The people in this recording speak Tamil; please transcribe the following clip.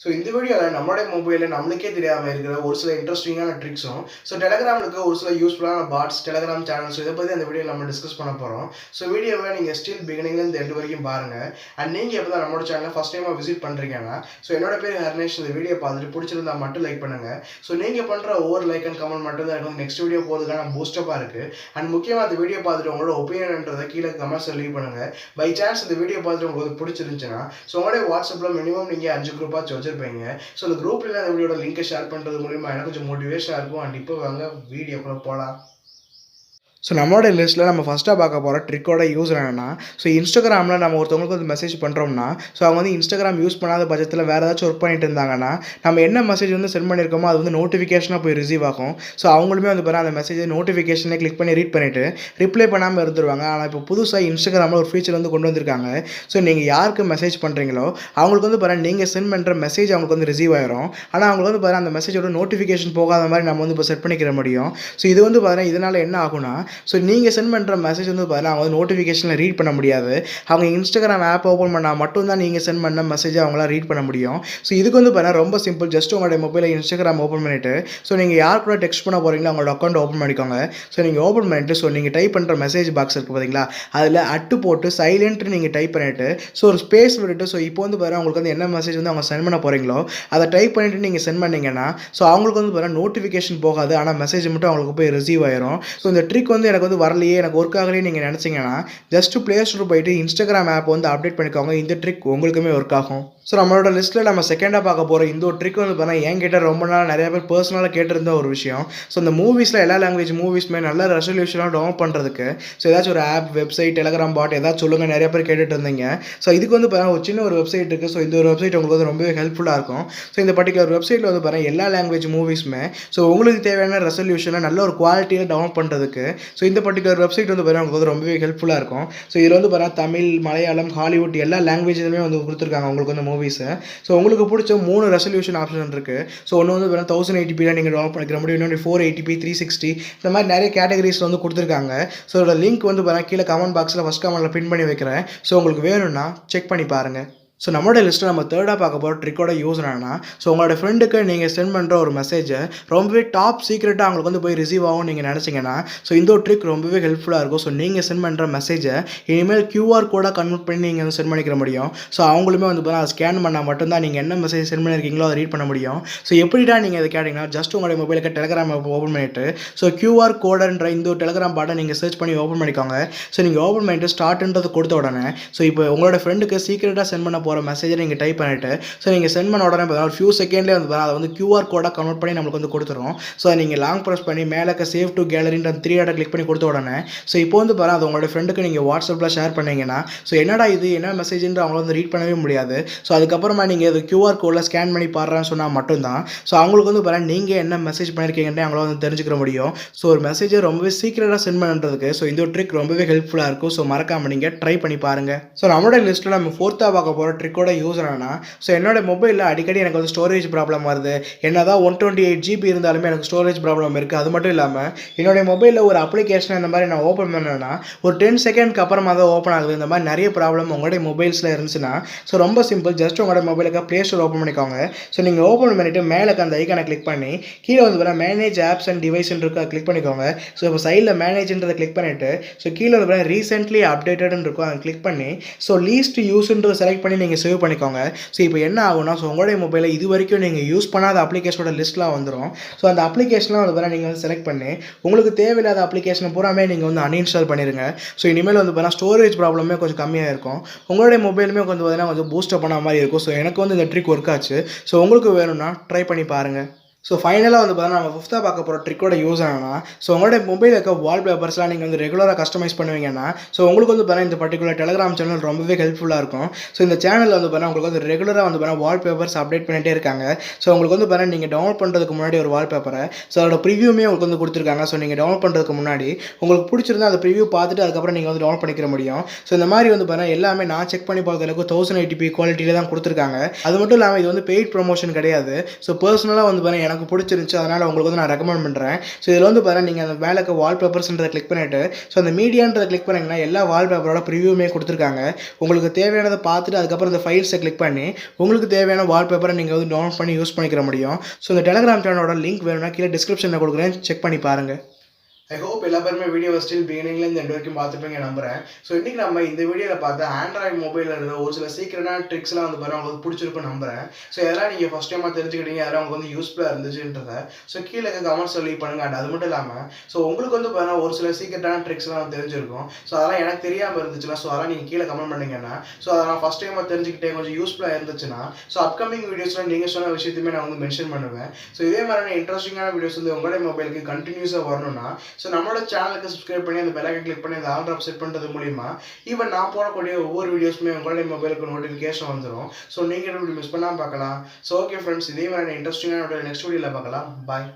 ஸோ இந்த வீடியோவில் நம்மளுடைய மொபைலில் நம்மளுக்கே தெரியாமல் இருக்கிற ஒரு சில இன்ட்ரெஸ்டிங்கான ட்ரிக்ஸும் டெலகிராமுக்கு ஒரு சில யூஸ்ஃபுல்லான பாட்ஸ் டெலகிராம் சேனல்ஸ் இதை பற்றி அந்த வீடியோவில் நம்ம டிஸ்கஸ் பண்ண போகிறோம். ஸோ வீடியோவை நீங்கள் ஸ்டில் பிகினிங்லேருந்து எண்டு வரைக்கும் பாருங்கள். அண்ட் நீங்கள் எப்போ தான் நம்மளோட சேனலை ஃபஸ்ட் டைமாக விசிட் பண்ணுறீங்கன்னா என்னோட பேர் ஹர்னேஷ். இந்த வீடியோ பார்த்துட்டு பிடிச்சிருந்தா மட்டும் லைக் பண்ணுங்கள். ஸோ நீங்கள் பண்ணுற ஒவ்வொரு லைக் அண்ட் கமெண்ட் மட்டும் தான் எனக்கு நெக்ஸ்ட் வீடியோ போகிறதுக்கான பூஸ்டப்பாக இருக்குது. அண்ட் முக்கியமாக அந்த வீடியோ பார்த்துட்டு உங்களோட ஒப்பீனியன்றதை கீழே கமெண்ட்ஸில் லீவ் பண்ணுங்கள். பை சான்ஸ் இந்த வீடியோ பார்த்துட்டு உங்களுக்கு பிடிச்சிருந்துச்சுன்னா உங்களுடைய வாட்ஸ்அப்பில் மினிமம் நீங்கள் 5 குரூப்பாக வச்சுருப்பீங்க. ஸோ அந்த குரூப்பில் அந்த வீடியோட லிங்கை ஷேர் பண்ணுறது மூலிமா எனக்கு கொஞ்சம் மோட்டிவேஷனாக இருக்கும். அண்ட் இப்போ வாங்க வீடியோக்குள்ளே போகலாம். ஸோ நம்மளோட லிஸ்ட்டில் நம்ம ஃபஸ்ட்டாக பார்க்க போகிற ட்ரிக்கோட யூஸ் என்னென்னா, இன்ஸ்டாகிராமில் நம்ம ஒருத்தவங்களுக்கு வந்து மெசேஜ் பண்ணுறோம்னா, அவங்க வந்து இன்ஸ்டாகிராம் யூஸ் பண்ணாத பட்சத்தில் வேறு ஏதாச்சும் ஒர்க் பண்ணிட்டு இருந்தாங்கன்னா, நம்ம என்ன மெசேஜ் வந்து சென்ட் பண்ணியிருக்கோமோ அது வந்து நோட்டிஃபிகேஷனாக போய் ரிசீவ் ஆகும். ஸோ அவங்களுமே வந்து அந்த மெசேஜை நோட்டிஃபிகேஷனை கிளிக் பண்ணி ரீட் பண்ணிவிட்டு ரிப்ளை பண்ணாமல் இருந்துருவாங்க. ஆனால் இப்போ புதுசாக இன்ஸ்டாகிராமில் ஒரு ஃபீச்சர் வந்து கொண்டு வந்திருக்காங்க. ஸோ நீங்கள் யாருக்கு மெசேஜ் பண்ணுறீங்களோ அவங்களுக்கு வந்து நீங்கள் சென்ட் பண்ணுற மெசேஜ் அவங்களுக்கு வந்து ரிசீவ் ஆகிரும். ஆனால் அவங்களுக்கு வந்து அந்த மெசேஜோட நோட்டிஃபிகேஷன் போகாத மாதிரி நம்ம வந்து இப்போ செட் பண்ணிக்கிற முடியும். ஸோ இது வந்து இதனால் என்ன ஆகும்னா, நீங்கள் சென்ட் பண்ணுற மெசேஜ் வந்து அவங்க வந்து நோட்டிஃபிகேஷனில் ரீட் பண்ண முடியாது. அவங்க இன்ஸ்டாகிராம் ஆப் ஓப்பன் பண்ணால் மட்டும்தான் நீங்கள் சென்ட் பண்ண மெசேஜை அவங்களாம் ரீட் பண்ண முடியும். ஸோ இதுக்கு வந்து ரொம்ப சிம்பிள். ஜஸ்ட் உங்களுடைய மொபைலில் இன்ஸ்டாகிராம் ஓப்பன் பண்ணிவிட்டு நீங்கள் யார் கூட டெக்ஸ்ட் பண்ண போகிறீங்களோ அவங்களோட அக்கௌண்ட் ஓப்பன் பண்ணிக்கோங்க. நீங்கள் ஓப்பன் பண்ணிவிட்டு நீங்கள் டைப் பண்ணுற மெசேஜ் பாக்ஸ் இருக்குது பார்த்தீங்களா, அதில் அட்டு போட்டு சைலண்ட்டு நீங்கள் டைப் பண்ணிவிட்டு ஒரு ஸ்பேஸ் விட்டுட்டு இப்போ வந்து உங்களுக்கு வந்து என்ன மெசேஜ் வந்து அவங்க சென்ட் பண்ண போகிறீங்களோ அதை டைப் பண்ணிவிட்டு நீங்கள் சென்ட் பண்ணிங்கன்னா அவங்களுக்கு வந்து நோட்டிஃபிகேஷன் போகாது. ஆனால் மெசேஜ் மட்டும் அவங்களுக்கு போய் ரிசீவ் ஆயிரும். இந்த ட்ரிக் வந்து எனக்கு வந்து வரலையே, எனக்கு ஒர்க் ஆகலையே நீங்கள் நினச்சிங்கன்னா ஜஸ்ட் ப்ளே ஸ்டோர் போயிட்டு இன்ஸ்டாகிராம் ஆப் வந்து அப்டேட் பண்ணிக்கோங்க. இந்த ட்ரிக் உங்களுக்குமே ஒர்க் ஆகும். ஸோ நம்மளோட லிஸ்ட்டில் நம்ம செகண்டாக பார்க்க போகிற இந்த ஒரு ட்ரிக் வந்து என்கிட்ட ரொம்ப நாள் நிறைய பேர் பர்சனலாக கேட்டிருந்த ஒரு விஷயம். இந்த மூவிஸில் எல்லா லாங்குவேஜ் மூவிஸுமே நல்ல ரெசல்யூஷனாக டவுன்லோட் பண்ணுறதுக்கு ஏதாச்சும் ஒரு ஆப், வெப்சைட், டெலகிராம் பாட் ஏதாச்சும் சொல்லுங்கள். நிறைய பேர் கேட்டுட்டு இருந்தீங்க. இதுக்கு வந்து ஒரு சின்ன ஒரு வெப்சைட் இருக்குது. இந்த ஒரு வெப்சைட் உங்களுக்கு வந்து ரொம்பவே ஹெல்ப்ஃபுல்லாக இருக்கும். இந்த பர்டிகுலர் வெப்சைட்டில் வந்து எல்லா லாங்குவேஜ் மூவிஸுமே உங்களுக்கு தேவையான ரெசல்யூஷனை நல்ல ஒரு குவாலிட்டியில் டவுன்லோட் பண்ணுறதுக்கு இந்த பர்டிகுலர் வெப்சைட் வந்து உங்களுக்கு வந்து ரொம்பவே ஹெல்ப்ஃபுல்லாக இருக்கும். இதில் வந்து தமிழ், மலையாளம், ஹாலிவுட் எல்லா லாங்குவேஜ்லையுமே வந்து கொடுத்துருக்காங்க உங்களுக்கு வந்து மூவிஸை. உங்களுக்கு பிடிச்ச 3 ரெசல்யூஷன் ஆப்ஷன் இருக்குது. ஒன்று வந்து 1080p நீங்கள் டவுன்லோட் பண்ணிக்கிற முடியும். இன்னொன்று 480p, 360 இந்த மாதிரி நிறைய கேட்டகரிஸில் வந்து கொடுத்துருக்காங்க. இதோட லிங்க் வந்து கீழே கமெண்ட் பாக்ஸில் ஃபஸ்ட் கமெண்ட்டில் பின் பண்ணி வைக்கிறேன். உங்களுக்கு வேணும்னா செக் பண்ணி பாருங்கள். நம்மளோட லிஸ்ட்டில் நம்ம தேர்டாக பார்க்க போகிற ட்ரிக்கோட யூஸ் என்னன்னா, உங்களோட ஃப்ரெண்டுக்கு நீங்கள் சென்ட் பண்ணுற ஒரு மெசேஜை ரொம்பவே டாப் சீக்ரெட்டாக அவங்களுக்கு வந்து போய் ரிசீவ் ஆகும் நீங்கள் நினச்சிங்கன்னா இந்த ஒரு ட்ரிக் ரொம்பவே ஹெல்ப்ஃபுல்லாக இருக்கும். நீங்கள் சென்ட் பண்ணுற மெசேஜை இனிமேல் QR கோடாக கன்வெர்ட் பண்ணி நீங்கள் வந்து சென்ட் பண்ணிக்கிற முடியும். அவங்களுமே வந்து அதை ஸ்கேன் பண்ணால் மட்டும்தான் நீங்கள் என்ன மெசேஜ் சென்ட் பண்ணியிருக்கீங்களோ அதை ரீட் பண்ண முடியும். எப்படிடா நீங்கள் இதை கேட்டிங்கன்னா, ஜஸ்ட் உங்களுடைய மொபைலுக்கு டெலகிராம் ஆப் ஓப்பன் பண்ணிவிட்டு QR கோடுன்ற இந்த ஒரு டெலகிராம் பாட்டை நீங்கள் சர்ச் பண்ணி ஓப்பன் பண்ணிக்கோங்க. நீங்கள் ஓப்பன் பண்ணிட்டு ஸ்டார்ட்ன்றது கொடுத்த உடனே இப்போ உங்களோட ஃப்ரெண்டுக்கு சீக்ரெட்டாக சென்ட் பண்ண போகிற மெசேஜை நீங்கள் டைப் பண்ணிவிட்டு நீங்கள் சென்ட் பண்ண உடனே ஒரு ஃபியூ செகண்ட்லேயே வந்து அதை வந்து QR கோடாக கன்வெர்ட் பண்ணி நம்மளுக்கு வந்து கொடுத்துரும். அதை நீங்கள் லாங் ப்ரெஸ் பண்ணி மேலே சேவ் டு கேலரின்ற 3 ஆட கிளிக் பண்ணி கொடுத்த உடனே இப்போ வந்து அது உங்களோட ஃப்ரெண்டுக்கு நீங்கள் வாட்ஸ்அப்பில் ஷேர் பண்ணிங்கன்னா என்னடா இது என்ன மெசேஜ்ன்ற அவங்கள வந்து ரீட் பண்ணவே முடியாது. அதுக்கப்புறமா நீங்கள் அது QR கோடில் ஸ்கேன் பண்ணி பாடுறான்னு சொன்னால் மட்டும்தான் அவங்களுக்கு வந்து நீங்கள் என்ன மெசேஜ் பண்ணியிருக்கீங்கன்னு அவங்கள வந்து தெரிஞ்சுக்கிற முடியும். ஒரு மெசேஜை ரொம்பவே சீக்கிரட்டாக சென்ட் பண்ணுறதுக்கு இந்த ஒரு ட்ரிக் ரொம்பவே ஹெல்ப்ஃபுல்லாக இருக்கும். மறக்காமல் நீங்கள் ட்ரை பண்ணி பாருங்கள். நம்மளோட லிஸ்ட்டில் நம்ம 4th பார்க்க போகிற ட்ரிக்கோட யூஸ் என்னன்னா, என்னோட மொபைலில் அடிக்கடி எனக்கு வந்து ஸ்டோரேஜ் ப்ராப்ளம் வருது. என்னதான் 128GB இருந்தாலுமே எனக்கு ஸ்டோரேஜ் ப்ராப்ளம் இருக்குது. அது மட்டும் இல்லாமல் என்னுடைய மொபைலில் ஒரு அப்ளிகேஷன் இந்த மாதிரி நான் ஓப்பன் பண்ணேன்னா ஒரு 10 செகண்ட்க்கு அப்புறமா தான் ஓப்பன் ஆகுது. இந்த மாதிரி நிறைய ப்ராப்ளம் உங்களுடைய மொபைல்ஸில் இருந்துச்சுன்னா ரொம்ப சிம்பிள். ஜஸ்ட் உங்களோட மொபைலுக்கு ப்ளே ஸ்டோர் ஓப்பன் பண்ணிக்கோங்க. நீங்கள் ஓப்பன் பண்ணிவிட்டு மேலே அந்த ஐக்கானை கிளிக் பண்ணி கீழே வந்து மேனேஜ் ஆப்ஸ் அண்ட் டிவைஸ்ன்னு இருக்கு, அதை கிளிக் பண்ணிக்கோங்க. இப்போ சைடில் மேனேஜ்ன்றதை கிளிக் பண்ணிவிட்டு கீழே வந்து ரீசென்ட்லி அப்டேட்டட்னு இருக்கும், அதை கிளிக் பண்ணி லீஸ்ட் யூஸ்ன்றதை செலக்ட் பண்ணி நீங்கள் சேவ் பண்ணிக்கோங்க. இப்போ என்ன ஆகும்னா, உங்களுடைய மொபைலில் இது வரைக்கும் நீங்கள் யூஸ் பண்ணாத அப்ளிகேஷனோட லிஸ்ட்லாம் வந்துடும். அந்த அப்ளிகேஷன்லாம் வந்து நீங்கள் வந்து செலக்ட் பண்ணி உங்களுக்கு தேவையில்லாத அப்ளிகேஷனை பூராமே நீங்கள் வந்து அன்இன்ஸ்டால் பண்ணிடுங்க. இனிமேல் வந்து ஸ்டோரேஜ் ப்ராப்ளமே கொஞ்சம் கம்மியாக இருக்கும். உங்களுடைய மொபைலுமே கொஞ்சம் பூஸ்டப் பண்ண மாதிரி இருக்கும். எனக்கு வந்து இந்த ட்ரிக் ஒர்க் ஆச்சு. உங்களுக்கு வேணும்னா ட்ரை பண்ணி பாருங்கள். ஃபைனலாக வந்து நம்ம 5th பார்க்க போகிற ட்ரிக்கோட யூஸ் என்னன்னா, உங்களுடைய மொபைலில் இருக்க வால்பேப்பர்ஸ்லாம் நீங்கள் வந்து ரெகுலராக கஸ்டமைஸ் பண்ணுவீங்கன்னா உங்களுக்கு வந்து இந்த பர்டிகுலர் டெலகிராம் சேனல் ரொம்பவே ஹெல்ப்ஃபுல்லாக இருக்கும். இந்த சேனலில் வந்து உங்களுக்கு வந்து ரெகுலராக வந்து வால்பேப்பர்ஸ் அப்டேட் பண்ணிகிட்டே இருக்காங்க. உங்களுக்கு வந்து நீங்கள் டவுன்லோட் பண்ணுறதுக்கு முன்னாடி ஒரு வால்பேப்பரை அதோட ப்ரிவியூமே உங்களுக்கு வந்து கொடுத்துருக்காங்க. நீங்கள் டவுன்லோட் பண்ணுறதுக்கு முன்னாடி உங்களுக்கு பிடிச்சிருந்தா அந்த ப்ரிவியூ பார்த்துட்டு அதுக்கப்புறம் நீங்கள் வந்து டவுன்லோட் பண்ணிக்கிற முடியும். இந்த மாதிரி வந்து எல்லாமே நான் செக் பண்ணி பார்த்த அளவுக்கு 1080p குவாலிட்டியில் தான் கொடுத்துருக்காங்க. அது மட்டும் இல்லாமல் இது வந்து பெய்ட் ப்ரொமோஷன் கிடையாது. பர்சனலாக வந்து எனக்கு எனக்கு பிடிச்சிருந்துச்சு, அதனால் உங்களுக்கு வந்து நான் ரெக்கமெண்ட் பண்ணுறேன். ஸோ இதில் வந்து பாருங்கள், நீங்கள் அந்த மேலே இருக்க வால்பேப்பர்ஸ்ன்றதை கிளிக் பண்ணிவிட்டு ஸோ அந்த மீடியான்றதை கிளிக் பண்ணிங்கன்னா எல்லா வால்பேப்பரோட ப்ரிவியூமே கொடுத்துருக்காங்க. உங்களுக்கு தேவையானதை பார்த்துட்டு அதுக்கப்புறம் இந்த ஃபைல்ஸை கிளிக் பண்ணி உங்களுக்கு தேவையான வால்பேப்பரை நீங்கள் வந்து டவுன்லோட் பண்ணி யூஸ் பண்ணிக்கிற முடியும். ஸோ இந்த டெலகிராம் சேனலோட லிங்க் வேணும்னா கீழே டிஸ்கிரிப்ஷனில் கொடுக்குறேன், செக் பண்ணி பாருங்கள். ஐ ஹோப் எல்லா பேருமே வீடியோவை ஸ்டில் பிகினிங்லேருந்து எண்ட் வரைக்கும் பார்த்துப்பீங்க நம்புறேன். ஸோ இன்றைக்கி நம்ம இந்த வீடியோவில் பார்த்து ஆண்ட்ராய்டு மொபைலில் இருந்த ஒரு சில சீக்கிரமான ட்ரிக்ஸ்லாம் வந்து பாருங்கள் உங்களுக்கு பிடிச்சிருக்கும் நம்புறேன். ஸோ இதெல்லாம் நீங்கள் ஃபஸ்ட் டைமாக தெரிஞ்சுக்கிட்டீங்க, அதெல்லாம் உங்களுக்கு வந்து யூஸ்ஃபுல்லாக இருந்துச்சுன்றதை ஸோ கீழே கமெண்ட்ஸ் லீவ் பண்ணுங்கள். அண்ட் அது மட்டும் இல்லாமல் ஸோ உங்களுக்கு வந்து பாருங்கள் ஒரு சில சீக்கிரட்டான ட்ரிக்ஸ்லாம் தெரிஞ்சிருக்கும். ஸோ அதெல்லாம் எனக்கு தெரியாமல் இருந்துச்சுன்னா ஸோ அதெல்லாம் நீங்கள் கீழே கமெண்ட் பண்ணிங்கன்னா ஸோ அதை நான் ஃபஸ்ட் டைமாக தெரிஞ்சுக்கிட்டேன் கொஞ்சம் யூஸ்ஃபுல்லாக இருந்துச்சுன்னா ஸோ அப்கமிங் வீடியோஸில் நீங்கள் சொன்ன விஷயத்தையுமே நான் வந்து மென்ஷன் பண்ணுவேன். ஸோ இதே மாதிரியான இன்ட்ரெஸ்டிங்கான வீடியோஸ் வந்து உங்களுடைய மொபைலுக்கு கண்டினியூஸாக வரணும்னா ஸோ நம்மளோட சேனலுக்கு சப்ஸ்கிரைப் பண்ணி அந்த பெல் ஐகான் கிளிக் பண்ணி அந்த ஆல் ட்ராப் செட் பண்ணுறது மூலிமா ஈவன் நான் போடக்கூடிய ஒவ்வொரு வீடியோஸுமே உங்களுடைய மொபைலுக்கு நோட்டிஃபிகேஷன் வந்துடும். ஸோ நீங்கள் எப்படி மிஸ் பண்ணாமல் பார்க்கலாம். ஸோ ஓகே ஃப்ரெண்ட்ஸ், இதே மாதிரி இன்ட்ரெஸ்டிங்கான நெக்ஸ்ட் வீடியோவில் பார்க்கலாம். பாய்.